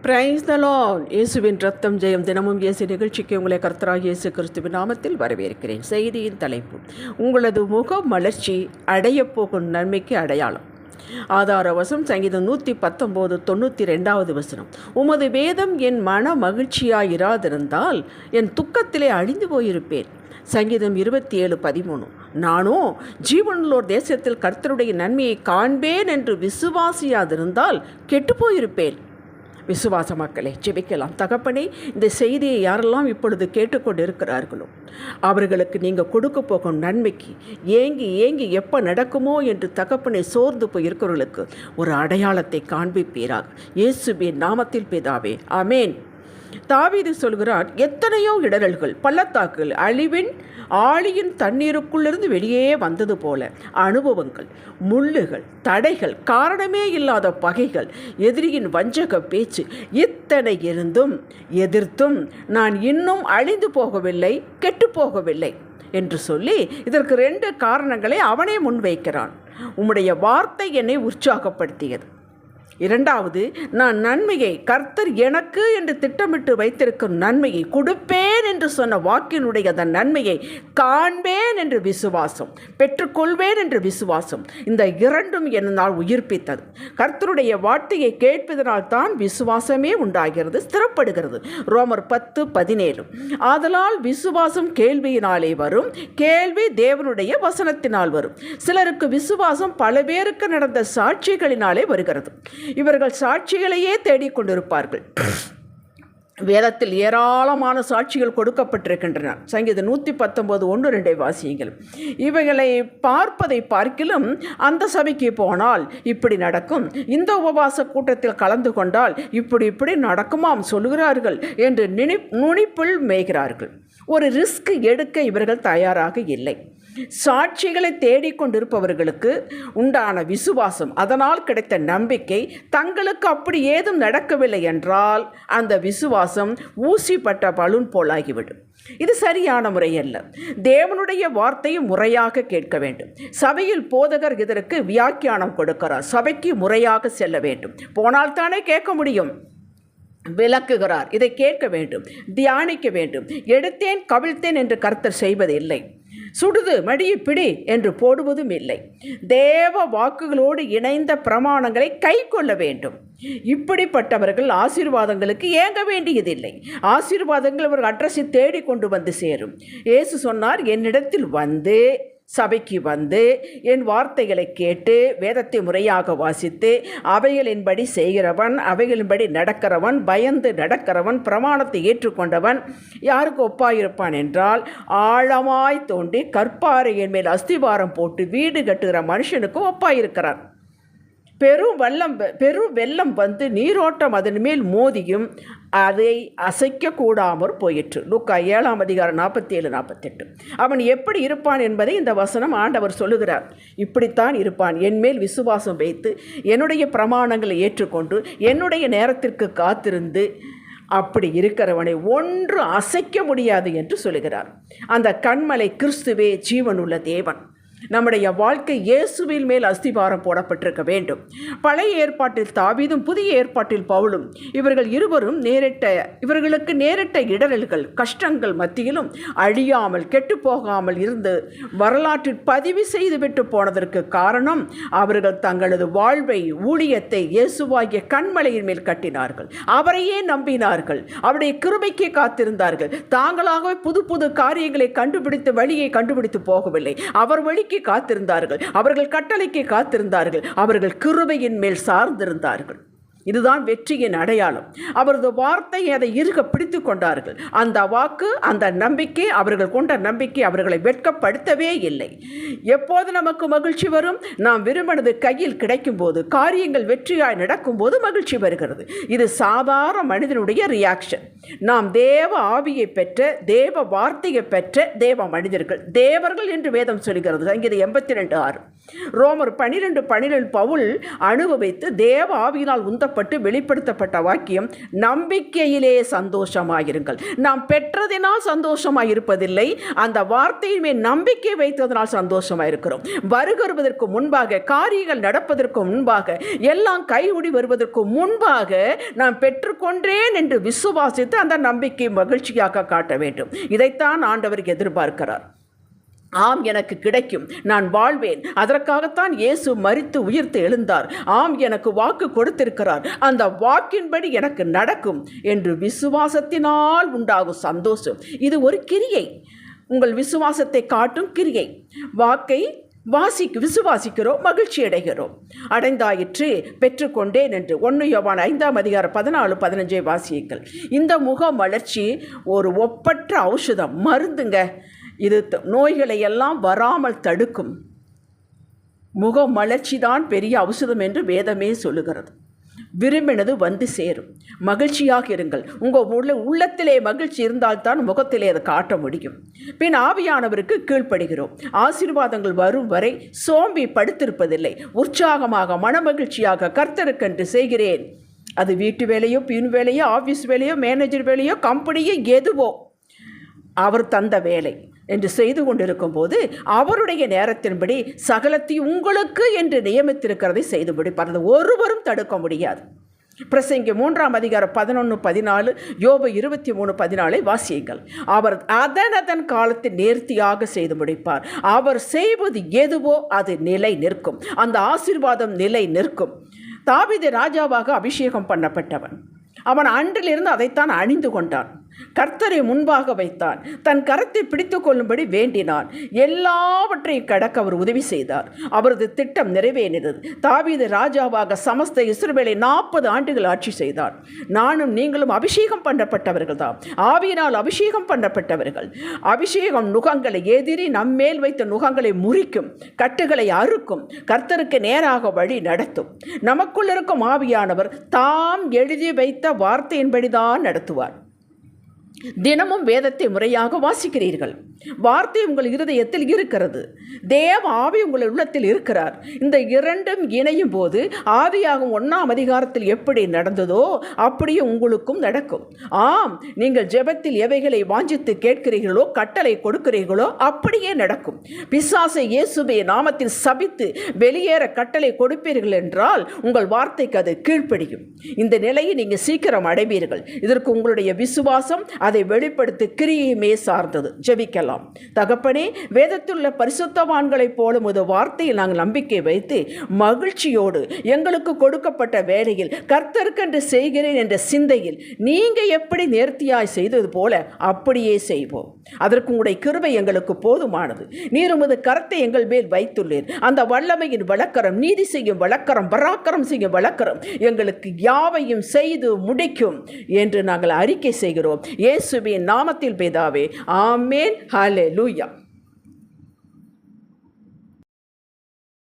Praise the Lord. இயேசுவின் ரத்தம் ஜெயம். தினமும் இயேசு நிகழ்ச்சிக்கு உங்களை கர்த்தராகிய இயேசு கிறிஸ்துவின் நாமத்தில் வரவேற்கிறேன். செய்தியின் தலைப்பு: உங்களது முக மலர்ச்சி அடையப்போகும் நன்மைக்கு அடையாளம். ஆதாரவசம் சங்கீதம் 119:92 உமது வேதம் என் மன மகிழ்ச்சியாயிராதிருந்தால் என் துக்கத்திலே அழிந்து போயிருப்பேன். சங்கீதம் 27:13 நானோ ஜீவனுள்ளோர் தேசத்தில் கர்த்தருடைய நன்மையை காண்பேன் என்று விசுவாசியாதிருந்தால் கெட்டுப்போயிருப்பேன். விசுவாச மக்களே, ஜெபிக்கலாம். தகப்பனே, இந்த செய்தியை யாரெல்லாம் இப்பொழுது கேட்டுக்கொண்டு இருக்கிறார்களோ அவர்களுக்கு நீங்கள் கொடுக்க போகும் நன்மைக்கு ஏங்கி ஏங்கி எப்போ நடக்குமோ என்று தகப்பனை சோர்ந்து போய் இருக்கிறவர்களுக்கு ஒரு அடையாளத்தை காண்பிப்பீராக. இயேசுவின் நாமத்தில் பிதாவே, ஆமேன். தாவீது சொல்கிறார், எத்தனையோ இடரல்கள், பள்ளத்தாக்குகள், அழிவின் ஆழியின் தண்ணீருக்குள்ளிருந்து வெளியே வந்தது போல அனுபவங்கள், முள்ளுகள், தடைகள், காரணமே இல்லாத பகைகள், எதிரியின் வஞ்சக பேச்சு, இத்தனை இருந்தும் எதிர்த்தும் நான் இன்னும் அழிந்து போகவில்லை, கெட்டு போகவில்லை என்று சொல்லி இதற்கு 2 காரணங்களை அவனே முன்வைக்கிறான். உம்முடைய வார்த்தை என்னை உற்சாகப்படுத்தியது. 2வது, நான் நன்மையை, கர்த்தர் எனக்கு என்று திட்டமிட்டு வைத்திருக்கும் நன்மையை கொடுப்பேன் என்று சொன்ன வாக்கினுடைய அந்த நன்மையை காண்பேன் என்று விசுவாசம், பெற்றுக்கொள்வேன் என்று விசுவாசம், இந்த 2ம் என்னால் உயிர்ப்பித்தது. கர்த்தருடைய வார்த்தையை கேட்பதனால் தான் விசுவாசமே உண்டாகிறது, ஸ்திரப்படுகிறது. ரோமர் 10:17 ஆதலால் விசுவாசம் கேள்வியினாலே வரும், கேள்வி தேவனுடைய வசனத்தினால் வரும். சிலருக்கு விசுவாசம் பல பேருக்கு நடந்த சாட்சிகளினாலே வருகிறது. இவர்கள் சாட்சிகளையே தேடிக்கொண்டிருப்பார்கள். வேதத்தில் ஏராளமான சாட்சிகள் கொடுக்கப்பட்டிருக்கின்றன. சங்கீதம் 119:1-2 வாசியுங்கள். இவைகளை பார்ப்பதை பார்க்கிலும் அந்த சபைக்கு போனால் இப்படி நடக்கும், இந்த உபவாச கூட்டத்தில் கலந்து கொண்டால் இப்படி நடக்குமாம் சொல்கிறார்கள் என்று நுனிப்புள் மேய்கிறார்கள். ஒரு ரிஸ்க் எடுக்க இவர்கள் தயாராக இல்லை. சாட்சிகளை தேடிக்கொண்டிருப்பவர்களுக்கு உண்டான விசுவாசம், அதனால் கிடைத்த நம்பிக்கை, தங்களுக்கு அப்படி ஏதும் நடக்கவில்லை என்றால் அந்த விசுவாசம் ஊசிப்பட்ட பலூன் போலாகிவிடும். இது சரியான முறையல்ல. தேவனுடைய வார்த்தையை முறையாக கேட்க வேண்டும். சபையில் போதகர் இதற்கு வியாக்கியானம் கொடுக்கிறார். சபைக்கு முறையாக செல்ல வேண்டும். போனால்தானே கேட்க முடியும். விளக்குகிறார். இதை கேட்க வேண்டும், தியானிக்க வேண்டும். எடுத்தேன் கவிழ்த்தேன் என்று கர்த்தர் செய்வதில்லை. சுடுது மடியை பிடி என்று போடுவதும் இல்லை. தேவ வாக்குகளோடு இணைந்த பிரமாணங்களை கை கொள்ள வேண்டும். இப்படிப்பட்டவர்கள் ஆசீர்வாதங்களுக்கு ஏங்க வேண்டியதில்லை. ஆசீர்வாதங்கள் அவர்கள் அட்ரஸை தேடி கொண்டு வந்து சேரும். இயேசு சொன்னார், என்னிடத்தில் வந்து, சபைக்கு வந்து என் வார்த்தைகளை கேட்டு வேதத்தை முறையாக வாசித்து அவைகளின்படி செய்கிறவன், அவைகளின்படி நடக்கிறவன், பயந்து நடக்கிறவன், பிரமாணத்தை ஏற்றுக்கொண்டவன் யாருக்கு ஒப்பாயிருப்பான் என்றால், ஆழமாய் தோண்டி கற்பாறையின் மேல் அஸ்திவாரம் போட்டு வீடு கட்டுகிற மனுஷனுக்கு ஒப்பாயிருக்கிறான். பெரும் வெள்ளம் வந்து நீரோட்டம் அதன் மேல் மோதியும் அதை அசைக்கக்கூடாமற் போயிற்று. லூக்கா 7:47-48 அவன் எப்படி இருப்பான் என்பதை இந்த வசனம் ஆண்டவர் சொல்லுகிறார். இப்படித்தான் இருப்பான், என் மேல் விசுவாசம் வைத்து என்னுடைய பிரமாணங்களை ஏற்றுக்கொண்டு என்னுடைய நேரத்திற்கு காத்திருந்து அப்படி இருக்கிறவனை ஒன்று அசைக்க முடியாது என்று சொல்லுகிறார். அந்த கன்மலை கிறிஸ்துவே ஜீவனுள்ள தேவன். நம்முடைய வாழ்க்கை இயேசுவின் மேல் அஸ்திபாரம் போடப்பட்டிருக்க வேண்டும். பழைய ஏற்பாட்டில் தாவீதும் புதிய ஏற்பாட்டில் பவுலும் இவர்கள் இருவரும் இவர்களுக்கு நேரிட்ட இடரல்கள், கஷ்டங்கள் மத்தியிலும் அழியாமல் கெட்டுப்போகாமல் இருந்து வரலாற்றில் பதிவு செய்துவிட்டு போனதற்கு காரணம் அவர்கள் தங்களது வாழ்வை, ஊழியத்தை இயேசுவாகிய கன்மலையின் மேல் கட்டினார்கள். அவரையே நம்பினார்கள். அவருடைய கிருபைக்கு காத்திருந்தார்கள். தாங்களாகவே புது புது காரியங்களை கண்டுபிடித்து வழியை கண்டுபிடித்து போகவில்லை. அவர் வழிக்கு காத்திருந்தார்கள். அவர்கள் கட்டளைக்கு காத்திருந்தார்கள். அவர்கள் கிருபையின் மேல் சார்ந்திருந்தார்கள். இதுதான் வெற்றியின் அடையாளம். அவரது வார்த்தையை அதை இறுக பிடித்து கொண்டார்கள். அந்த வாக்கு, அந்த நம்பிக்கை, அவர்கள் கொண்ட நம்பிக்கை அவர்களை வெட்கப்படுத்தவே இல்லை. எப்போது நமக்கு மகிழ்ச்சி வரும்? நாம் விரும்பினது கையில் கிடைக்கும் போது, காரியங்கள் வெற்றியாய் நடக்கும்போது மகிழ்ச்சி வருகிறது. இது சாதாரண மனிதனுடைய ரியாக்ஷன். நாம் தேவ ஆவியை பெற்ற, தேவ வார்த்தையை பெற்ற தேவ மனிதர்கள், தேவர்கள் என்று வேதம் சொல்கிறது. சங்கீதம் 82:6 ரோமர் 12:12 பவுல் அனுபவித்து தேவ ஆவியினால் உந்த சொல்லப்பட்டு வெளிப்படுத்தப்பட்ட வாக்கியம், நம்பிக்கையிலே சந்தோஷமாயிருங்கள். நாம் பெற்றதினால் சந்தோஷமாயிருப்பதில்லை, அந்த வார்த்தையின் மேல் நம்பிக்கை வைத்ததனால் சந்தோஷமாயிருக்கிறோம். வருகிறதற்கு முன்பாக, காரியங்கள் நடப்பதற்கு முன்பாக, எல்லாம் கைகூடி வருவதற்கு முன்பாக நான் பெற்றுக்கொண்டேன் என்று விசுவாசித்து அந்த நம்பிக்கை மகிழ்ச்சியாக காட்ட வேண்டும். இதைத்தான் ஆண்டவர் எதிர்பார்க்கிறார். ஆம், எனக்கு கிடைக்கும், நான் வாழ்வேன், அதற்காகத்தான் இயேசு மரித்து உயிர்த்து எழுந்தார். ஆம், எனக்கு வாக்கு கொடுத்திருக்கிறார், அந்த வாக்கின்படி எனக்கு நடக்கும் என்று விசுவாசத்தினால் உண்டாகும் சந்தோஷம். இது ஒரு கிரியை, உங்கள் விசுவாசத்தை காட்டும் கிரியை. வாக்கை விசுவாசிக்கிறோம், மகிழ்ச்சி அடைகிறோம். அடைந்தாயிற்று, பெற்றுக்கொண்டேன் என்று 1 யோவான் 5:14-15 வாசியுங்கள். இந்த முக மலர்ச்சி ஒரு ஒப்பற்ற ஔஷதம், மருந்துங்க. இது நோய்களை எல்லாம் வராமல் தடுக்கும். முக மலர்ச்சி தான் பெரிய ஔஷதம் என்று வேதமே சொல்லுகிறது. விரும்பினது வந்து சேரும். மகிழ்ச்சியாக இருங்கள். உங்கள் உள்ளத்திலே மகிழ்ச்சி இருந்தால்தான் முகத்திலே அதை காட்ட முடியும். பின் ஆவியானவருக்கு கீழ்ப்படுகிறோம். ஆசீர்வாதங்கள் வரும் வரை சோம்பி படுத்திருப்பதில்லை. உற்சாகமாக மனமகிழ்ச்சியாக கர்த்தருக்கென்று செய்கிறேன். அது வீட்டு வேலையோ, பின் வேலையோ, ஆஃபீஸ் வேலையோ, மேனேஜர் வேலையோ, கம்பெனியோ, எதுவோ அவர் தந்த வேலை என்று செய்து கொண்டிருக்கும் போது அவருடைய நேரத்தின்படி சகலத்தையும் உங்களுக்கு என்று நியமித்திருக்கிறதை செய்து முடிப்பார். அதை ஒருவரும் தடுக்க முடியாது. பிரசங்கி 3:11-14, யோபு 23:14 வாசியுங்கள். அவர் அதன் காலத்தில் நேர்த்தியாக செய்து முடிப்பார். அவர் செய்வது எதுவோ அது நிலை நிற்கும். அந்த ஆசீர்வாதம் நிலை நிற்கும். தாவீது ராஜாவாக அபிஷேகம் பண்ணப்பட்டவன். அவன் அன்றிலிருந்து அதைத்தான் அணிந்து கொண்டான். கர்த்தரை முன்பாக வைத்தான். தன் கரத்தை பிடித்து கொள்ளும்படி வேண்டினான். எல்லாவற்றையும் கடக்க அவர் உதவி செய்தார். அவரது திட்டம் நிறைவேறினது. தாவீது ராஜாவாக சமஸ்த இஸ்ரவேலை 40 ஆண்டுகள் ஆட்சி செய்தார். நானும் நீங்களும் அபிஷேகம் பண்ணப்பட்டவர்கள் தான். ஆவியினால் அபிஷேகம் பண்ணப்பட்டவர்கள். அபிஷேகம் நுகங்களை, எதிரி நம்மேல் வைத்த நுகங்களை முறிக்கும், கட்டுகளை அறுக்கும், கர்த்தருக்கு நேராக வழி நடத்தும். நமக்குள் இருக்கும் ஆவியானவர் தாம் எழுதி வைத்த வார்த்தையின்படிதான் நடத்துவார். தினமும் வேதத்தை முறையாக வாசிக்கிறீர்கள். வார்த்தை உங்கள் இருதயத்தில் இருக்கிறது. தேவ ஆவி உங்கள் உள்ளத்தில் இருக்கிறார். இந்த இரண்டும் இணையும் போது ஆதியாகும் 1ஆம் அதிகாரத்தில் எப்படி நடந்ததோ அப்படியே உங்களுக்கும் நடக்கும். ஆம், நீங்கள் ஜெபத்தில் எவைகளை வாஞ்சித்து கேட்கிறீர்களோ, கட்டளை கொடுக்கிறீர்களோ அப்படியே நடக்கும். பிசாசை இயேசுவே நாமத்தில் சபித்து வெளியேற கட்டளை கொடுப்பீர்கள் என்றால் உங்கள் வார்த்தைக்கு அது கீழ்ப்படியும். இந்த நிலையை நீங்கள் சீக்கிரம் அடைவீர்கள். இதற்கு உங்களுடைய விசுவாசம், அதை வெளிப்படுத்தி கிரியையுமே சார்ந்தது. ஜெபிக்கலாம். தகப்பனே, வேதத்துள்ள பரிசுத்தவான்களைப் போல உமது வார்த்தையில் நாங்கள் நம்பிக்கை வைத்து மகிழ்ச்சியோடு எங்களுக்கு கொடுக்கப்பட்ட வேலையில் கர்த்தருக்கென்று செய்கிறேன் என்ற சிந்தையில் நீங்க எப்படி நேர்த்தியாய் செய்தது போல அப்படியே செய்வோம். அதற்கு உங்களுடைய கிருபை எங்களுக்கு போதுமானது. நீர் உமது கரத்தை எங்கள் மேல் வைத்துள்ளீர். அந்த வல்லமையின் வழக்கரம், நீதி செய்யும் வழக்கரம், பராக்கிரம் செய்யும் வழக்கரம் எங்களுக்கு யாவையும் செய்து முடிக்கும் என்று நாங்கள் அறிக்கை செய்கிறோம். இயேசுவின் நாமத்தில் பிதாவே, ஆமென். ஹல்லேலூயா.